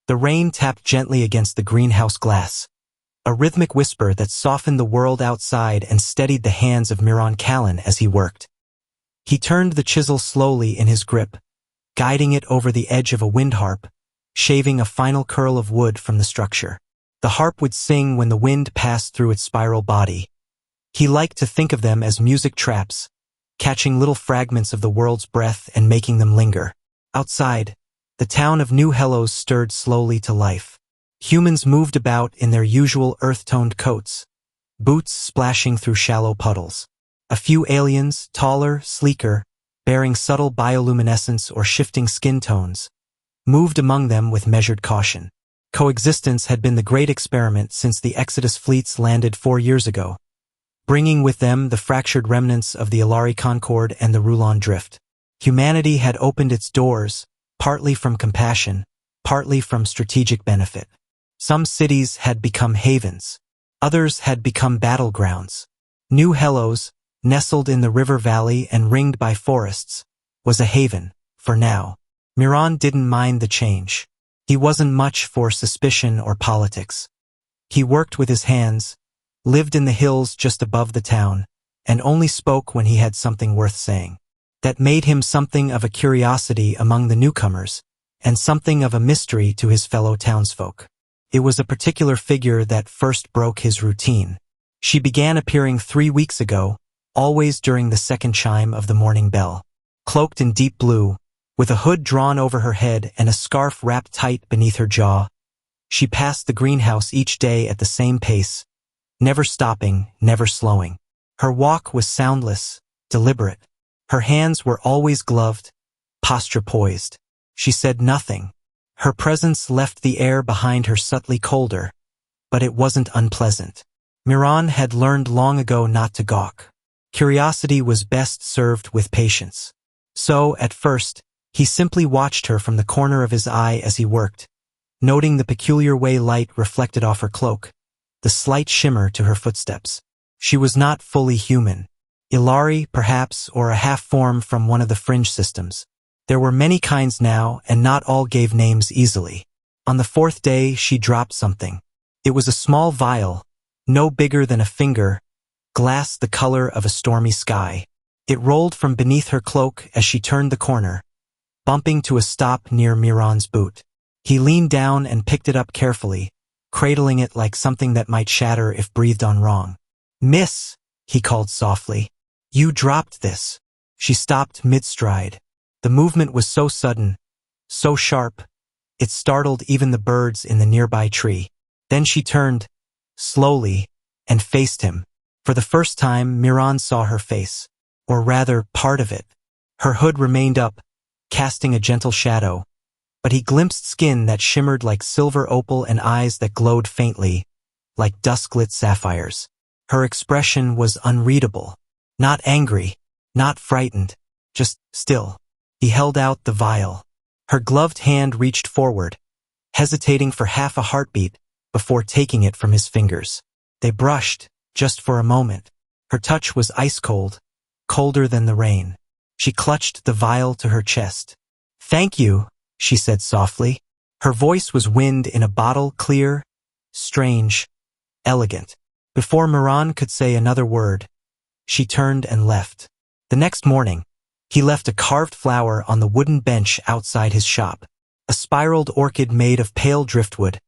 The rain tapped gently against the greenhouse glass, a rhythmic whisper that softened the world outside and steadied the hands of Miran Callan as he worked. He turned the chisel slowly in his grip, guiding it over the edge of a wind harp, shaving a final curl of wood from the structure. The harp would sing when the wind passed through its spiral body. He liked to think of them as music traps, catching little fragments of the world's breath and making them linger. Outside, the town of New Hellos stirred slowly to life. Humans moved about in their usual earth-toned coats, boots splashing through shallow puddles. A few aliens, taller, sleeker, bearing subtle bioluminescence or shifting skin tones, moved among them with measured caution. Coexistence had been the great experiment since the Exodus fleets landed 4 years ago, bringing with them the fractured remnants of the Ilari Concord and the Rulon Drift. Humanity had opened its doors, partly from compassion, partly from strategic benefit. Some cities had become havens. Others had become battlegrounds. New Hellos, nestled in the river valley and ringed by forests, was a haven, for now. Miran didn't mind the change. He wasn't much for suspicion or politics. He worked with his hands, lived in the hills just above the town, and only spoke when he had something worth saying. That made him something of a curiosity among the newcomers, and something of a mystery to his fellow townsfolk. It was a particular figure that first broke his routine. She began appearing 3 weeks ago, always during the second chime of the morning bell. Cloaked in deep blue, with a hood drawn over her head and a scarf wrapped tight beneath her jaw, she passed the greenhouse each day at the same pace, never stopping, never slowing. Her walk was soundless, deliberate. Her hands were always gloved, posture poised. She said nothing. Her presence left the air behind her subtly colder, but it wasn't unpleasant. Miran had learned long ago not to gawk. Curiosity was best served with patience. So, at first, he simply watched her from the corner of his eye as he worked, noting the peculiar way light reflected off her cloak, the slight shimmer to her footsteps. She was not fully human. Ilari, perhaps, or a half-form from one of the fringe systems. There were many kinds now, and not all gave names easily. On the 4th day, she dropped something. It was a small vial, no bigger than a finger, glass the color of a stormy sky. It rolled from beneath her cloak as she turned the corner, bumping to a stop near Miran's boot. He leaned down and picked it up carefully, cradling it like something that might shatter if breathed on wrong. "Miss," he called softly. "You dropped this." She stopped mid-stride. The movement was so sudden, so sharp, it startled even the birds in the nearby tree. Then she turned, slowly, and faced him. For the first time, Miran saw her face, or rather, part of it. Her hood remained up, casting a gentle shadow, but he glimpsed skin that shimmered like silver opal and eyes that glowed faintly, like dusk-lit sapphires. Her expression was unreadable. Not angry, not frightened, just still. He held out the vial. Her gloved hand reached forward, hesitating for half a heartbeat before taking it from his fingers. They brushed, just for a moment. Her touch was ice-cold, colder than the rain. She clutched the vial to her chest. "Thank you," she said softly. Her voice was wind in a bottle, clear, strange, elegant. Before Miran could say another word, she turned and left. The next morning, he left a carved flower on the wooden bench outside his shop. A spiraled orchid made of pale driftwood,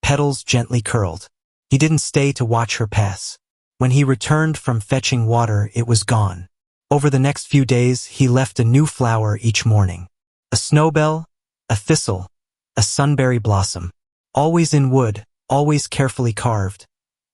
petals gently curled. He didn't stay to watch her pass. When he returned from fetching water, it was gone. Over the next few days, he left a new flower each morning. A snowbell, a thistle, a sunberry blossom. Always in wood, always carefully carved,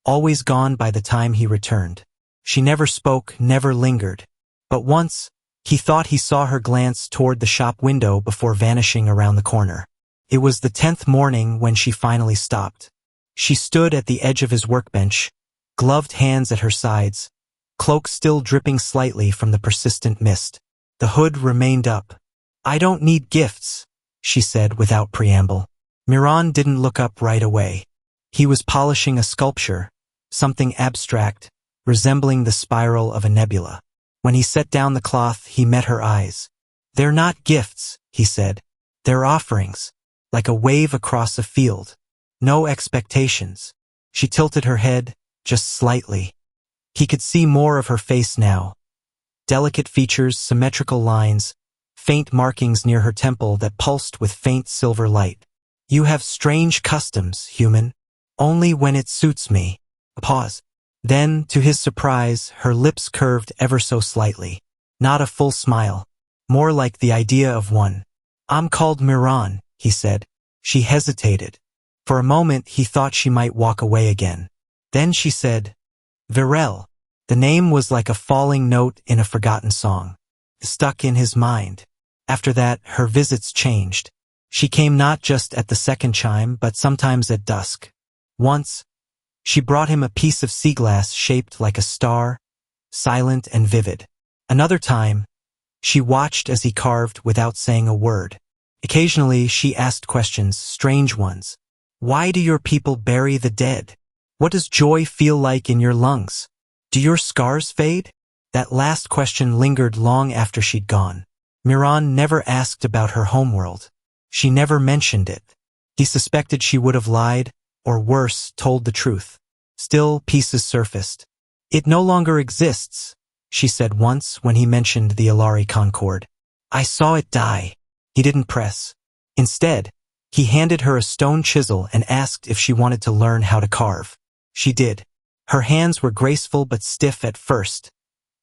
always gone by the time he returned. She never spoke, never lingered. But once, he thought he saw her glance toward the shop window before vanishing around the corner. It was the 10th morning when she finally stopped. She stood at the edge of his workbench, gloved hands at her sides, cloak still dripping slightly from the persistent mist. The hood remained up. "I don't need gifts," she said without preamble. Miran didn't look up right away. He was polishing a sculpture, something abstract, resembling the spiral of a nebula. When he set down the cloth, he met her eyes. "They're not gifts," he said. "They're offerings. like a wave across a field. No expectations. She tilted her head, just slightly. He could see more of her face now. Delicate features, symmetrical lines, faint markings near her temple that pulsed with faint silver light. You have strange customs, human. Only when it suits me. A pause. Then, to his surprise, her lips curved ever so slightly. Not a full smile. More like the idea of one. I'm called Miran, he said. She hesitated. For a moment, he thought she might walk away again. Then she said, Virel. The name was like a falling note in a forgotten song. Stuck in his mind. After that, her visits changed. She came not just at the second chime, but sometimes at dusk. Once, she brought him a piece of sea glass shaped like a star, silent and vivid. Another time, she watched as he carved without saying a word. Occasionally, she asked questions, strange ones. Why do your people bury the dead? What does joy feel like in your lungs? Do your scars fade? That last question lingered long after she'd gone. Miran never asked about her homeworld. She never mentioned it. He suspected she would have lied, or worse, told the truth. Still, pieces surfaced. It no longer exists, she said once when he mentioned the Alari Concord. I saw it die. He didn't press. Instead, he handed her a stone chisel and asked if she wanted to learn how to carve. She did. Her hands were graceful but stiff at first,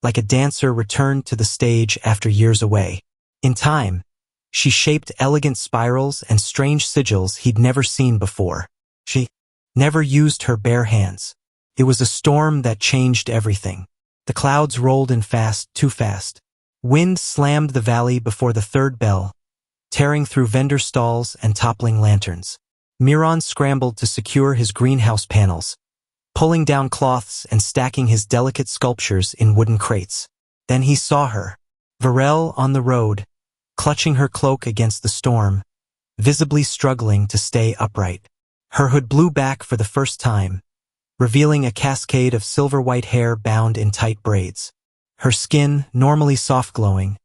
like a dancer returned to the stage after years away. In time, she shaped elegant spirals and strange sigils he'd never seen before. She never used her bare hands. It was a storm that changed everything. The clouds rolled in fast, too fast. Wind slammed the valley before the third bell, tearing through vendor stalls and toppling lanterns. Miran scrambled to secure his greenhouse panels, pulling down cloths and stacking his delicate sculptures in wooden crates. Then he saw her, Virel on the road, clutching her cloak against the storm, visibly struggling to stay upright. Her hood blew back for the first time, revealing a cascade of silver-white hair bound in tight braids. Her skin, normally soft-glowing,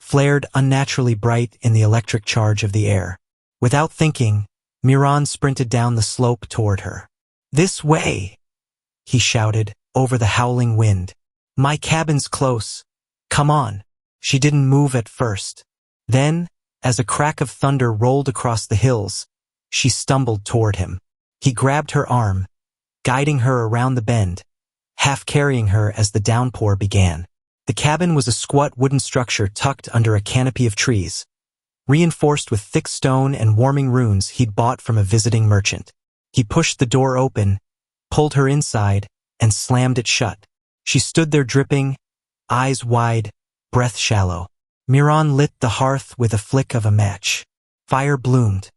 flared unnaturally bright in the electric charge of the air. Without thinking, Miran sprinted down the slope toward her. This way, he shouted, over the howling wind. My cabin's close. Come on. She didn't move at first. Then, as a crack of thunder rolled across the hills, she stumbled toward him. He grabbed her arm, guiding her around the bend, half carrying her as the downpour began. The cabin was a squat wooden structure tucked under a canopy of trees, reinforced with thick stone and warming runes he'd bought from a visiting merchant. He pushed the door open, pulled her inside, and slammed it shut. She stood there dripping, eyes wide, breath shallow. Miran lit the hearth with a flick of a match. Fire bloomed.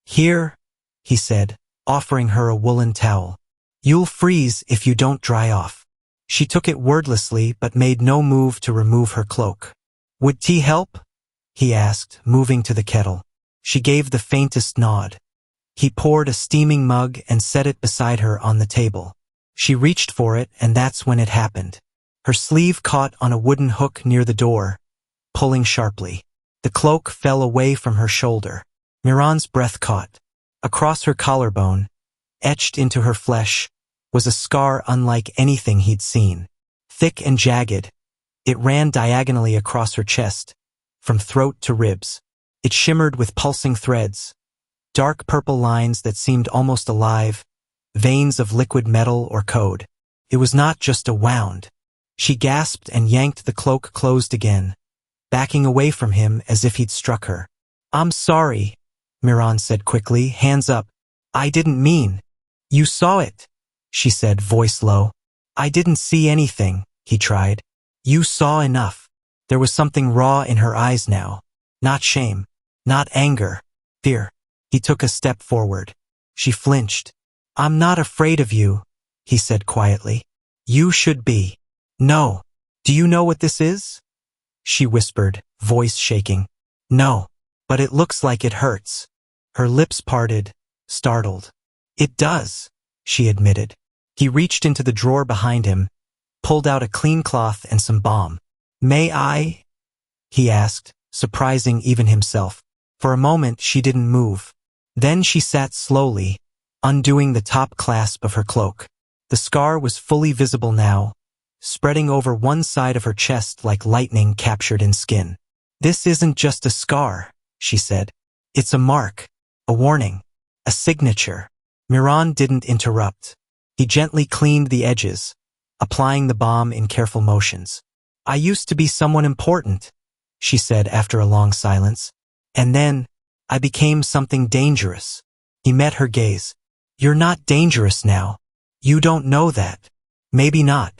Here, he said, offering her a woolen towel. You'll freeze if you don't dry off. She took it wordlessly but made no move to remove her cloak. Would tea help? He asked, moving to the kettle. She gave the faintest nod. He poured a steaming mug and set it beside her on the table. She reached for it, and that's when it happened. Her sleeve caught on a wooden hook near the door, pulling sharply. The cloak fell away from her shoulder. Miran's breath caught. Across her collarbone, etched into her flesh, was a scar unlike anything he'd seen. Thick and jagged, it ran diagonally across her chest, from throat to ribs. It shimmered with pulsing threads, dark purple lines that seemed almost alive, veins of liquid metal or code. It was not just a wound. She gasped and yanked the cloak closed again, backing away from him as if he'd struck her. I'm sorry, Miran said quickly, hands up. I didn't mean. You saw it, she said, voice low. I didn't see anything, he tried. You saw enough. There was something raw in her eyes now. Not shame, not anger, fear. He took a step forward. She flinched. I'm not afraid of you, he said quietly. You should be. No. Do you know what this is? She whispered, voice shaking. No, but it looks like it hurts. Her lips parted, startled. It does, she admitted. He reached into the drawer behind him, pulled out a clean cloth and some balm. May I? He asked, surprising even himself. For a moment she didn't move. Then she sat slowly, undoing the top clasp of her cloak. The scar was fully visible now, spreading over one side of her chest like lightning captured in skin. "This isn't just a scar," she said. "It's a mark, a warning, a signature." Miran didn't interrupt. He gently cleaned the edges, applying the balm in careful motions. "I used to be someone important," she said after a long silence. "And then, I became something dangerous." He met her gaze. "You're not dangerous now. You don't know that." "Maybe not.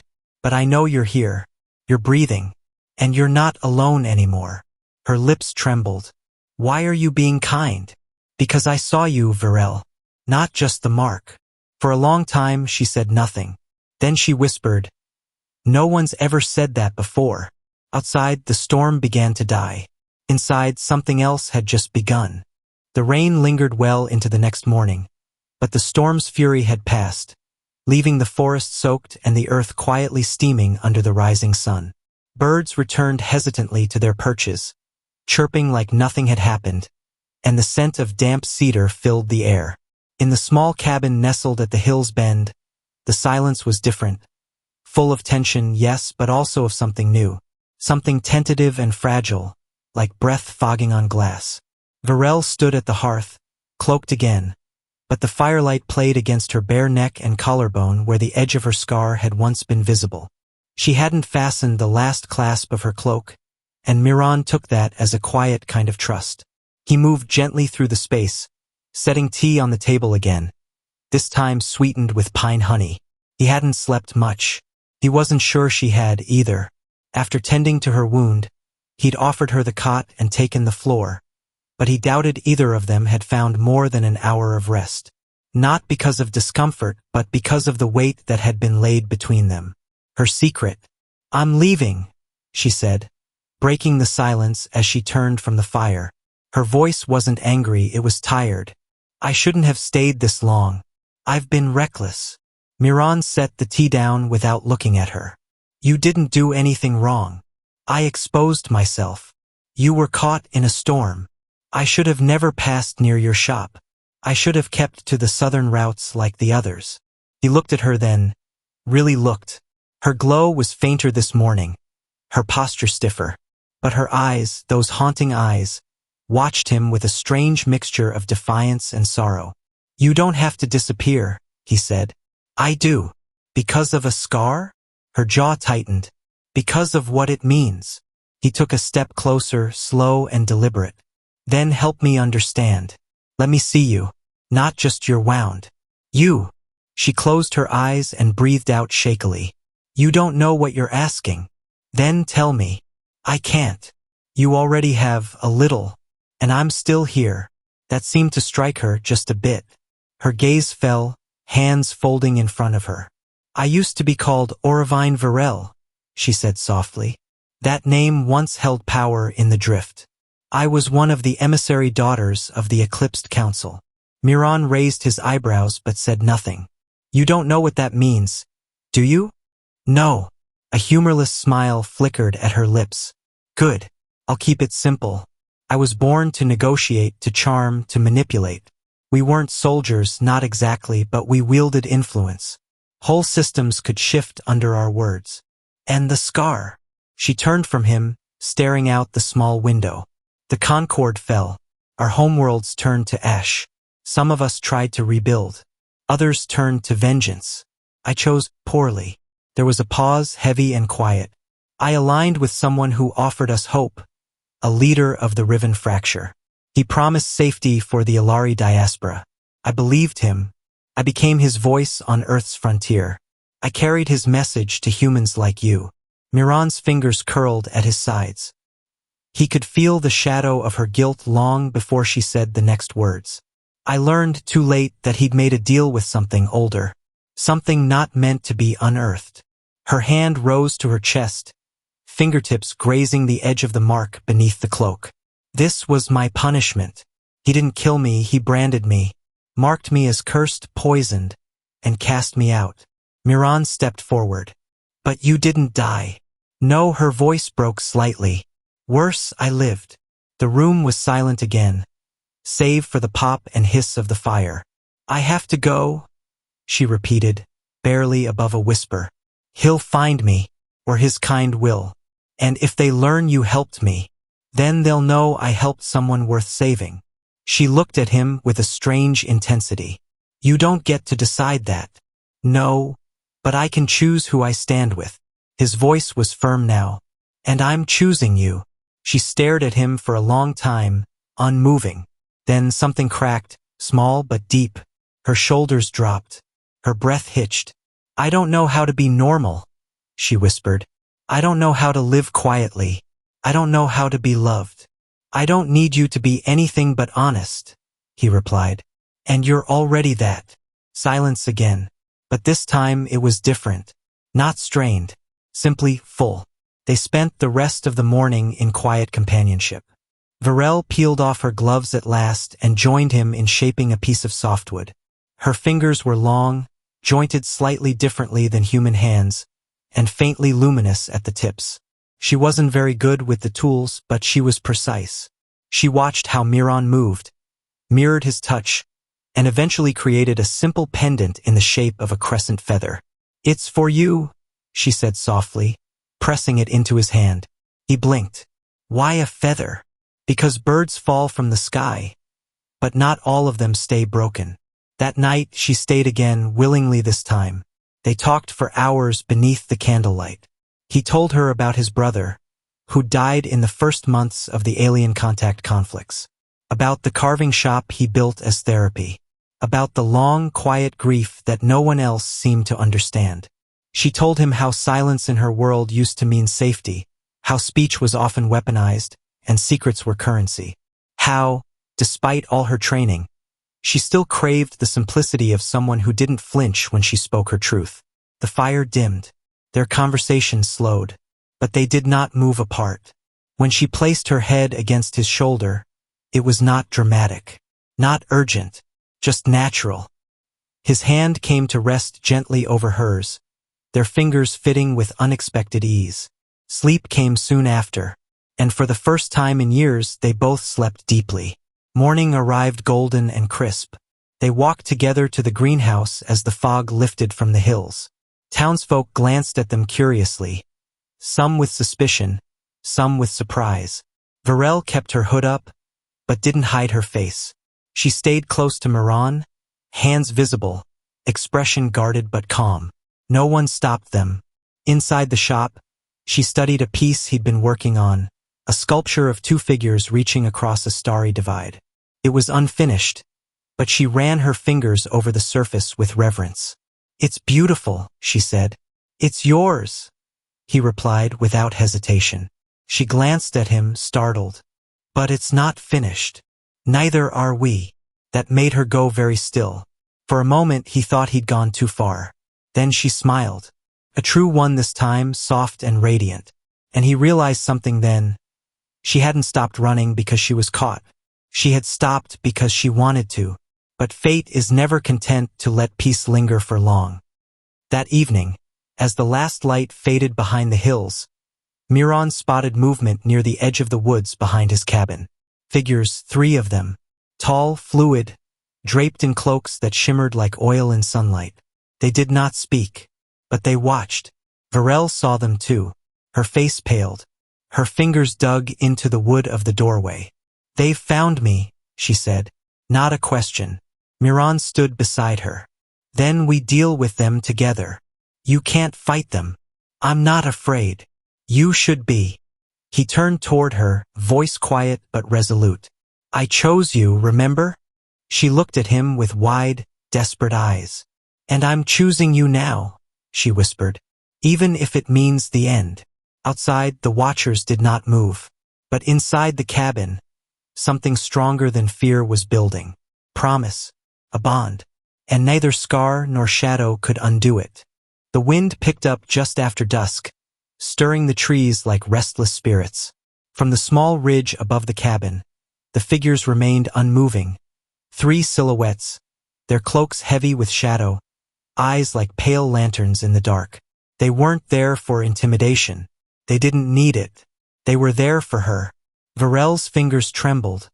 But I know you're here. You're breathing. And you're not alone anymore." Her lips trembled. "Why are you being kind?" "Because I saw you, Varel. Not just the mark." For a long time she said nothing. Then she whispered, "No one's ever said that before." Outside, the storm began to die. Inside, something else had just begun. The rain lingered well into the next morning, but the storm's fury had passed, leaving the forest soaked and the earth quietly steaming under the rising sun. Birds returned hesitantly to their perches, chirping like nothing had happened, and the scent of damp cedar filled the air. In the small cabin nestled at the hill's bend, the silence was different, full of tension, yes, but also of something new, something tentative and fragile, like breath fogging on glass. Varel stood at the hearth, cloaked again, but the firelight played against her bare neck and collarbone where the edge of her scar had once been visible. She hadn't fastened the last clasp of her cloak, and Miran took that as a quiet kind of trust. He moved gently through the space, setting tea on the table again, this time sweetened with pine honey. He hadn't slept much. He wasn't sure she had either. After tending to her wound, he'd offered her the cot and taken the floor, but he doubted either of them had found more than an hour of rest. Not because of discomfort, but because of the weight that had been laid between them. Her secret. "I'm leaving," she said, breaking the silence as she turned from the fire. Her voice wasn't angry, it was tired. "I shouldn't have stayed this long. I've been reckless." Miran set the tea down without looking at her. "You didn't do anything wrong. I exposed myself. You were caught in a storm. I should have never passed near your shop. I should have kept to the southern routes like the others." He looked at her then, really looked. Her glow was fainter this morning, her posture stiffer, but her eyes, those haunting eyes, watched him with a strange mixture of defiance and sorrow. "You don't have to disappear," he said. "I do." "Because of a scar?" Her jaw tightened. "Because of what it means." He took a step closer, slow and deliberate. "Then help me understand. Let me see you. Not just your wound. You." She closed her eyes and breathed out shakily. "You don't know what you're asking." "Then tell me." "I can't. You already have a little. And I'm still here." That seemed to strike her just a bit. Her gaze fell, hands folding in front of her. "I used to be called Oravine Varel," she said softly. "That name once held power in the drift. I was one of the emissary daughters of the Eclipsed Council." Miran raised his eyebrows but said nothing. "You don't know what that means, do you?" "No." A humorless smile flickered at her lips. "Good. I'll keep it simple. I was born to negotiate, to charm, to manipulate. We weren't soldiers, not exactly, but we wielded influence. Whole systems could shift under our words. And the scar." She turned from him, staring out the small window. "The Concord fell. Our homeworlds turned to ash. Some of us tried to rebuild. Others turned to vengeance. I chose poorly." There was a pause, heavy and quiet. "I aligned with someone who offered us hope, a leader of the Riven fracture. He promised safety for the Alari diaspora. I believed him. I became his voice on Earth's frontier. I carried his message to humans like you." Miran's fingers curled at his sides. He could feel the shadow of her guilt long before she said the next words. "I learned too late that he'd made a deal with something older, something not meant to be unearthed." Her hand rose to her chest, fingertips grazing the edge of the mark beneath the cloak. "This was my punishment. He didn't kill me, he branded me, marked me as cursed, poisoned, and cast me out." Miran stepped forward. "But you didn't die." "No," her voice broke slightly. "Worse, I lived." The room was silent again, save for the pop and hiss of the fire. "I have to go," she repeated, barely above a whisper. "He'll find me, or his kind will. And if they learn you helped me, then they'll know I helped someone worth saving." She looked at him with a strange intensity. "You don't get to decide that." "No, but I can choose who I stand with." His voice was firm now. "And I'm choosing you." She stared at him for a long time, unmoving. Then something cracked, small but deep. Her shoulders dropped. Her breath hitched. "I don't know how to be normal," she whispered. "I don't know how to live quietly. I don't know how to be loved." "I don't need you to be anything but honest," he replied. "And you're already that." Silence again. But this time it was different. Not strained. Simply full. They spent the rest of the morning in quiet companionship. Varel peeled off her gloves at last and joined him in shaping a piece of softwood. Her fingers were long, jointed slightly differently than human hands, and faintly luminous at the tips. She wasn't very good with the tools, but she was precise. She watched how Miran moved, mirrored his touch, and eventually created a simple pendant in the shape of a crescent feather. "It's for you," she said softly, pressing it into his hand. He blinked. "Why a feather?" "Because birds fall from the sky, but not all of them stay broken." That night she stayed again, willingly this time. They talked for hours beneath the candlelight. He told her about his brother, who died in the first months of the alien contact conflicts. About the carving shop he built as therapy. About the long, quiet grief that no one else seemed to understand. She told him how silence in her world used to mean safety, how speech was often weaponized, and secrets were currency. How, despite all her training, she still craved the simplicity of someone who didn't flinch when she spoke her truth. The fire dimmed. Their conversation slowed. But they did not move apart. When she placed her head against his shoulder, it was not dramatic, not urgent, just natural. His hand came to rest gently over hers, their fingers fitting with unexpected ease. Sleep came soon after, and for the first time in years they both slept deeply. Morning arrived golden and crisp. They walked together to the greenhouse as the fog lifted from the hills. Townsfolk glanced at them curiously, some with suspicion, some with surprise. Varel kept her hood up, but didn't hide her face. She stayed close to Miran, hands visible, expression guarded but calm. No one stopped them. Inside the shop, she studied a piece he'd been working on, a sculpture of two figures reaching across a starry divide. It was unfinished, but she ran her fingers over the surface with reverence. "It's beautiful," she said. "It's yours," he replied without hesitation. She glanced at him, startled. "But it's not finished." "Neither are we." That made her go very still. For a moment he thought he'd gone too far. Then she smiled. A true one this time, soft and radiant. And he realized something then. She hadn't stopped running because she was caught. She had stopped because she wanted to. But fate is never content to let peace linger for long. That evening, as the last light faded behind the hills, Miran spotted movement near the edge of the woods behind his cabin. Figures, 3 of them. Tall, fluid, draped in cloaks that shimmered like oil in sunlight. They did not speak, but they watched. Varel saw them too. Her face paled. Her fingers dug into the wood of the doorway. "They've found me," she said. Not a question. Miran stood beside her. "Then we deal with them together. You can't fight them. I'm not afraid. You should be." He turned toward her, voice quiet but resolute. "I chose you, remember?" She looked at him with wide, desperate eyes. "And I'm choosing you now," she whispered, "even if it means the end." Outside, the watchers did not move. But inside the cabin, something stronger than fear was building. Promise. A bond. And neither scar nor shadow could undo it. The wind picked up just after dusk, stirring the trees like restless spirits. From the small ridge above the cabin, the figures remained unmoving. 3 silhouettes, their cloaks heavy with shadow, eyes like pale lanterns in the dark. They weren't there for intimidation. They didn't need it. They were there for her. Varel's fingers trembled,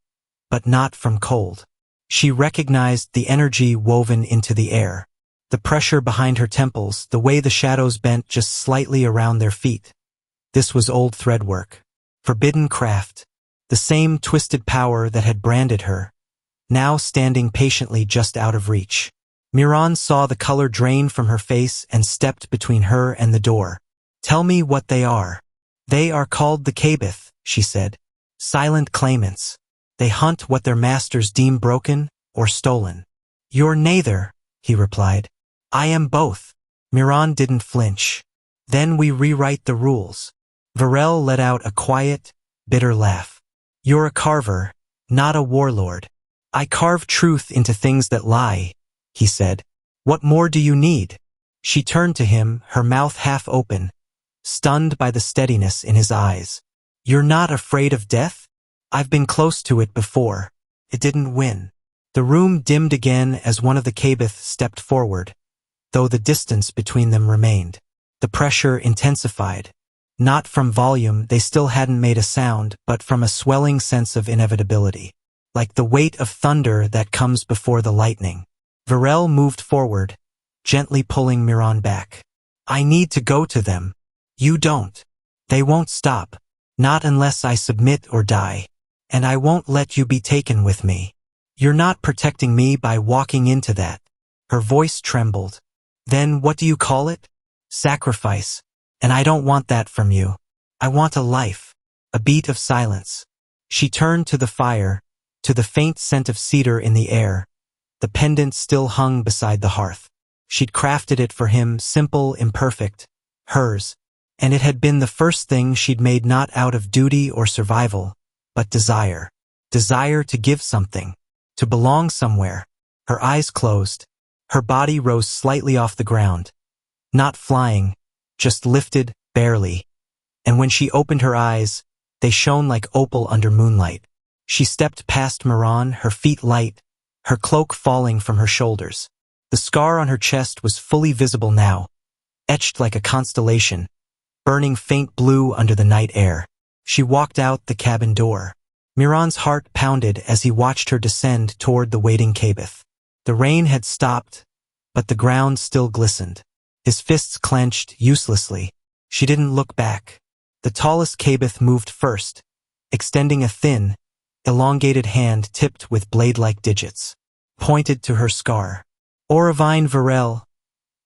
but not from cold. She recognized the energy woven into the air. The pressure behind her temples, the way the shadows bent just slightly around their feet. This was old threadwork. Forbidden craft. The same twisted power that had branded her, now standing patiently just out of reach. Miran saw the color drain from her face and stepped between her and the door. "Tell me what they are." "They are called the Kabith," she said. "Silent claimants. They hunt what their masters deem broken or stolen." "You're neither," he replied. "I am both." Miran didn't flinch. "Then we rewrite the rules." Varel let out a quiet, bitter laugh. "You're a carver, not a warlord." "I carve truth into things that lie," he said. "What more do you need?" She turned to him, her mouth half open, stunned by the steadiness in his eyes. "You're not afraid of death?" "I've been close to it before. It didn't win." The room dimmed again as one of the Kabith stepped forward, though the distance between them remained. The pressure intensified. Not from volume, they still hadn't made a sound, but from a swelling sense of inevitability. Like the weight of thunder that comes before the lightning. Varel moved forward, gently pulling Miran back. "I need to go to them." "You don't. They won't stop. Not unless I submit or die. And I won't let you be taken with me. You're not protecting me by walking into that." Her voice trembled. "Then what do you call it?" "Sacrifice. And I don't want that from you. I want a life." A beat of silence. She turned to the fire, to the faint scent of cedar in the air. The pendant still hung beside the hearth. She'd crafted it for him, simple, imperfect, hers. And it had been the first thing she'd made not out of duty or survival, but desire. Desire to give something, to belong somewhere. Her eyes closed. Her body rose slightly off the ground. Not flying, just lifted, barely. And when she opened her eyes, they shone like opal under moonlight. She stepped past Miran, her feet light, her cloak falling from her shoulders. The scar on her chest was fully visible now, etched like a constellation, burning faint blue under the night air. She walked out the cabin door. Miran's heart pounded as he watched her descend toward the waiting Kabith. The rain had stopped, but the ground still glistened. His fists clenched uselessly. She didn't look back. The tallest Kabith moved first, extending a thin, elongated hand tipped with blade-like digits, pointed to her scar. "Oravine Varel,"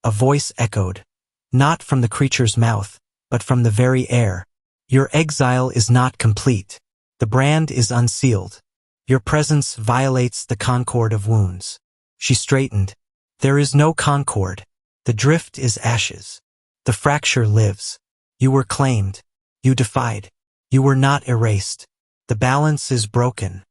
a voice echoed, not from the creature's mouth, but from the very air. "Your exile is not complete. The brand is unsealed. Your presence violates the concord of wounds." She straightened. "There is no concord. The drift is ashes. The fracture lives. You were claimed. You defied. You were not erased. The balance is broken."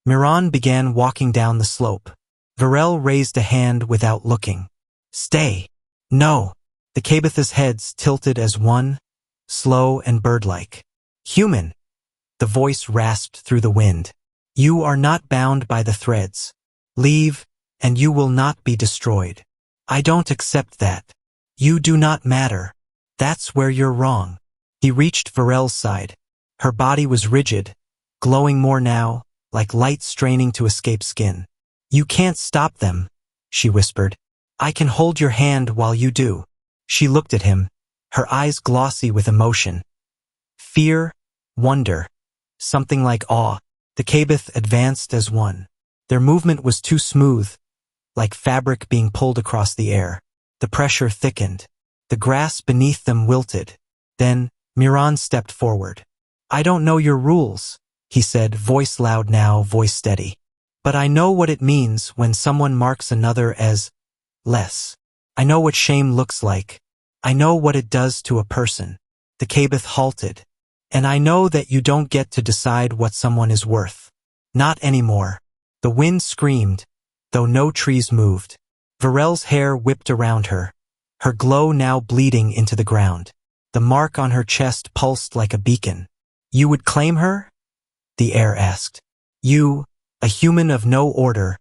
Miran began walking down the slope. Varel raised a hand without looking. "Stay." "No." The Kabith's heads tilted as one, slow and bird-like. "Human." The voice rasped through the wind. "You are not bound by the threads. Leave, and you will not be destroyed." "I don't accept that. You do not matter. That's where you're wrong." He reached Varel's side. Her body was rigid, glowing more now, like light straining to escape skin. "You can't stop them," she whispered. "I can hold your hand while you do." She looked at him, her eyes glossy with emotion. Fear, wonder, something like awe. The Kabith advanced as one. Their movement was too smooth, like fabric being pulled across the air. The pressure thickened. The grass beneath them wilted. Then, Miran stepped forward. "I don't know your rules," he said, voice loud now, voice steady. "But I know what it means when someone marks another as less. I know what shame looks like. I know what it does to a person." The Kabith halted. "And I know that you don't get to decide what someone is worth. Not anymore." The wind screamed, though no trees moved. Varel's hair whipped around her, her glow now bleeding into the ground. The mark on her chest pulsed like a beacon. "You would claim her?" the air asked. "You, a human of no order,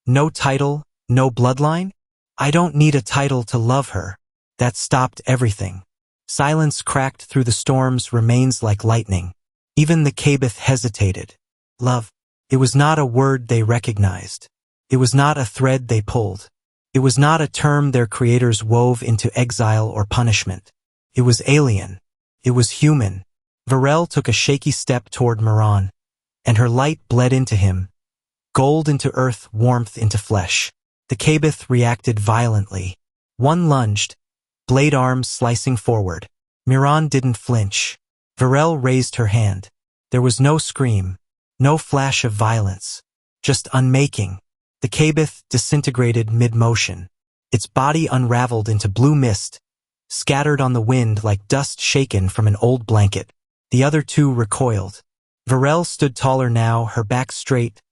no title, no bloodline?" "I don't need a title to love her." That stopped everything. Silence cracked through the storm's remains like lightning. Even the Kabith hesitated. "Love," It was not a word they recognized. It was not a thread they pulled. It was not a term their creators wove into exile or punishment. It was alien. It was human. Varel took a shaky step toward Miran, and her light bled into him, gold into earth, warmth into flesh. The Kabith reacted violently. One lunged, blade arms slicing forward. Miran didn't flinch. Varel raised her hand. There was no scream, no flash of violence, just unmaking. The Kabith disintegrated mid-motion. Its body unraveled into blue mist, scattered on the wind like dust shaken from an old blanket. The other two recoiled. Varel stood taller now, her back straight,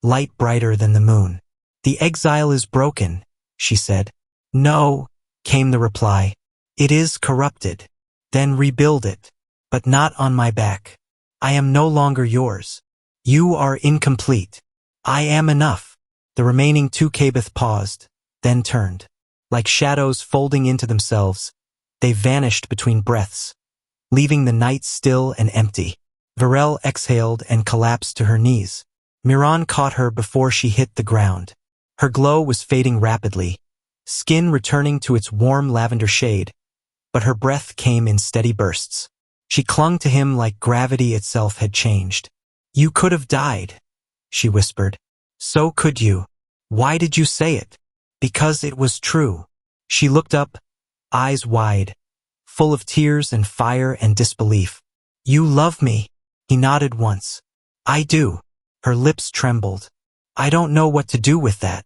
light brighter than the moon. "The exile is broken," she said. "No," came the reply. "It is corrupted. Then rebuild it. But not on my back. I am no longer yours. You are incomplete. I am enough." The remaining two Kabith paused, then turned. Like shadows folding into themselves, they vanished between breaths, leaving the night still and empty. Varel exhaled and collapsed to her knees. Miran caught her before she hit the ground. Her glow was fading rapidly, skin returning to its warm lavender shade, but her breath came in steady bursts. She clung to him like gravity itself had changed. "You could have died," she whispered. "So could you. Why did you say it?" "Because it was true." She looked up, eyes wide, full of tears and fire and disbelief. "You love me?" He nodded once. "I do." Her lips trembled. "I don't know what to do with that."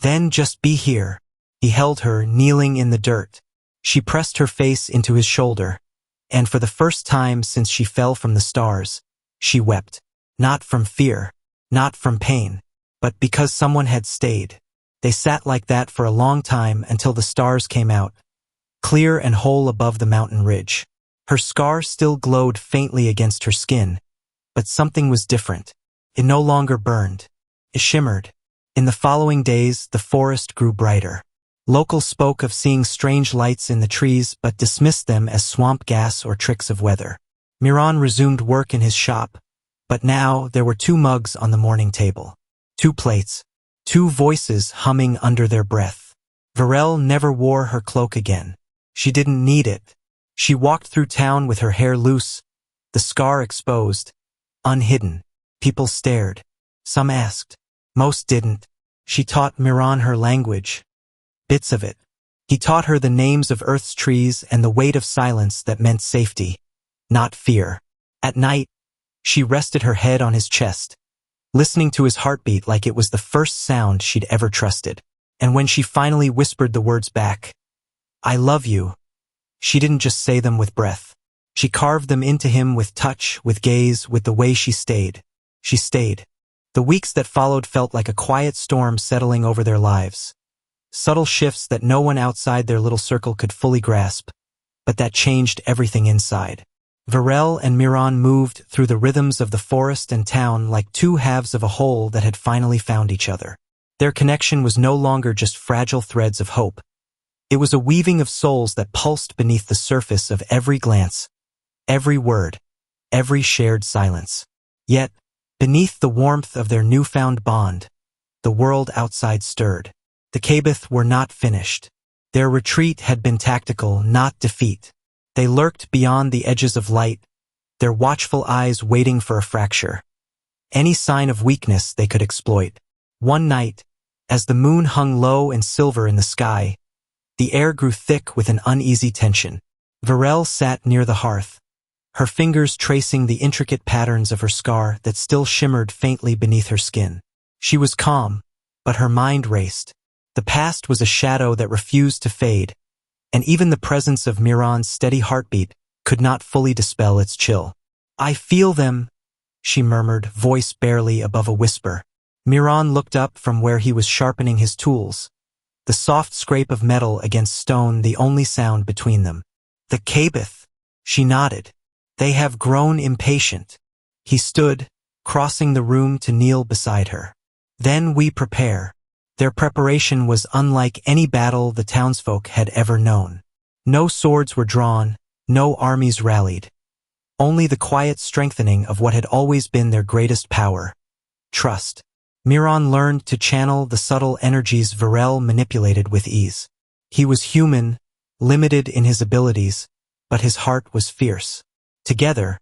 "Then just be here." He held her, kneeling in the dirt. She pressed her face into his shoulder, and for the first time since she fell from the stars, she wept. Not from fear, not from pain, but because someone had stayed. They sat like that for a long time until the stars came out, clear and whole above the mountain ridge. Her scar still glowed faintly against her skin, but something was different. It no longer burned. It shimmered. In the following days, the forest grew brighter. Locals spoke of seeing strange lights in the trees but dismissed them as swamp gas or tricks of weather. Miran resumed work in his shop, but now there were 2 mugs on the morning table. 2 plates. 2 voices humming under their breath. Varel never wore her cloak again. She didn't need it. She walked through town with her hair loose, the scar exposed, unhidden. People stared. Some asked. Most didn't. She taught Miran her language. Bits of it. He taught her the names of Earth's trees and the weight of silence that meant safety, not fear. At night, she rested her head on his chest, listening to his heartbeat like it was the first sound she'd ever trusted. And when she finally whispered the words back, "I love you," she didn't just say them with breath. She carved them into him with touch, with gaze, with the way she stayed. She stayed. The weeks that followed felt like a quiet storm settling over their lives. Subtle shifts that no one outside their little circle could fully grasp, but that changed everything inside. Varel and Miran moved through the rhythms of the forest and town like 2 halves of a whole that had finally found each other. Their connection was no longer just fragile threads of hope. It was a weaving of souls that pulsed beneath the surface of every glance, every word, every shared silence. Yet, beneath the warmth of their newfound bond, the world outside stirred. The Kabith were not finished. Their retreat had been tactical, not defeat. They lurked beyond the edges of light, their watchful eyes waiting for a fracture. Any sign of weakness they could exploit. One night, as the moon hung low and silver in the sky, the air grew thick with an uneasy tension. Varel sat near the hearth, her fingers tracing the intricate patterns of her scar that still shimmered faintly beneath her skin. She was calm, but her mind raced. The past was a shadow that refused to fade, and even the presence of Miran's steady heartbeat could not fully dispel its chill. "I feel them," she murmured, voice barely above a whisper. Miran looked up from where he was sharpening his tools, the soft scrape of metal against stone the only sound between them. "The Kabith," she nodded. "They have grown impatient." He stood, crossing the room to kneel beside her. "Then we prepare." Their preparation was unlike any battle the townsfolk had ever known. No swords were drawn, no armies rallied. Only the quiet strengthening of what had always been their greatest power, trust. Miran learned to channel the subtle energies Varel manipulated with ease. He was human, limited in his abilities, but his heart was fierce. Together,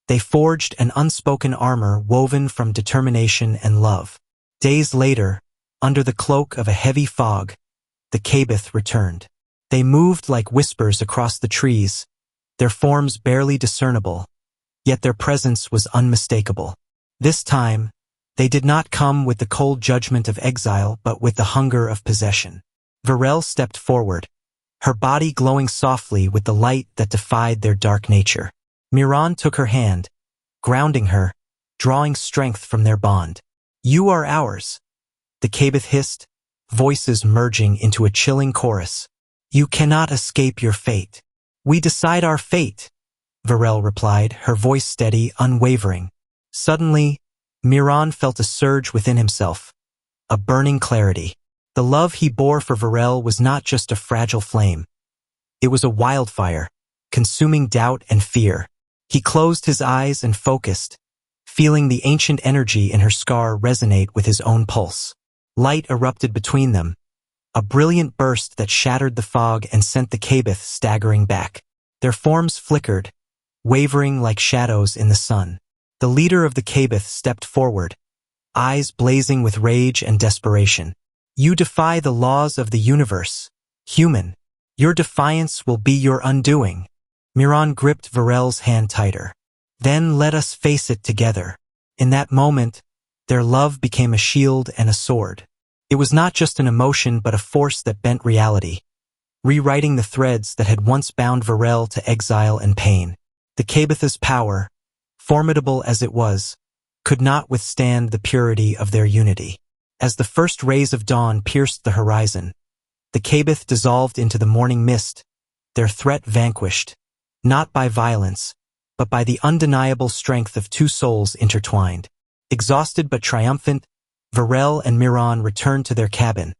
they forged an unspoken armor woven from determination and love. Days later, under the cloak of a heavy fog, the Kabith returned. They moved like whispers across the trees, their forms barely discernible, yet their presence was unmistakable. This time, they did not come with the cold judgment of exile but with the hunger of possession. Varel stepped forward, her body glowing softly with the light that defied their dark nature. Miran took her hand, grounding her, drawing strength from their bond. "You are ours," the Kabith hissed, voices merging into a chilling chorus. "You cannot escape your fate." "We decide our fate," Varel replied, her voice steady, unwavering. Suddenly, Miran felt a surge within himself, a burning clarity. The love he bore for Varel was not just a fragile flame. It was a wildfire, consuming doubt and fear. He closed his eyes and focused, feeling the ancient energy in her scar resonate with his own pulse. Light erupted between them, a brilliant burst that shattered the fog and sent the Kabith staggering back. Their forms flickered, wavering like shadows in the sun. The leader of the Kabith stepped forward, eyes blazing with rage and desperation. "You defy the laws of the universe, human. Your defiance will be your undoing." Miran gripped Varel's hand tighter. "Then let us face it together." In that moment, their love became a shield and a sword. It was not just an emotion but a force that bent reality, rewriting the threads that had once bound Varel to exile and pain. The Kabith's power, formidable as it was, could not withstand the purity of their unity. As the first rays of dawn pierced the horizon, the Kabith dissolved into the morning mist, their threat vanquished, not by violence, but by the undeniable strength of two souls intertwined. Exhausted but triumphant, Varel and Miran returned to their cabin,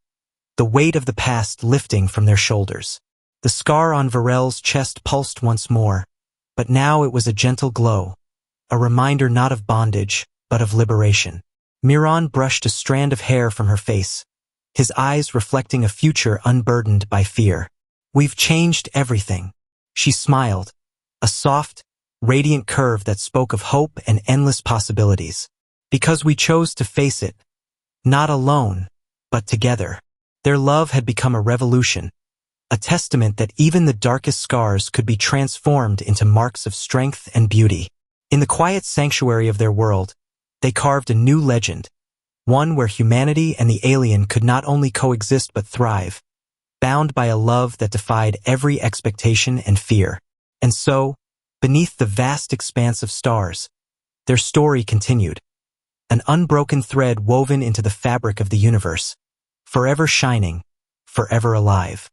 the weight of the past lifting from their shoulders. The scar on Varel's chest pulsed once more, but now it was a gentle glow, a reminder not of bondage, but of liberation. Miran brushed a strand of hair from her face, his eyes reflecting a future unburdened by fear. "We've changed everything," she smiled, a soft, radiant curve that spoke of hope and endless possibilities. "Because we chose to face it, not alone, but together." Their love had become a revolution, a testament that even the darkest scars could be transformed into marks of strength and beauty. In the quiet sanctuary of their world, they carved a new legend, one where humanity and the alien could not only coexist but thrive, bound by a love that defied every expectation and fear. And so, beneath the vast expanse of stars, their story continued, an unbroken thread woven into the fabric of the universe, forever shining, forever alive.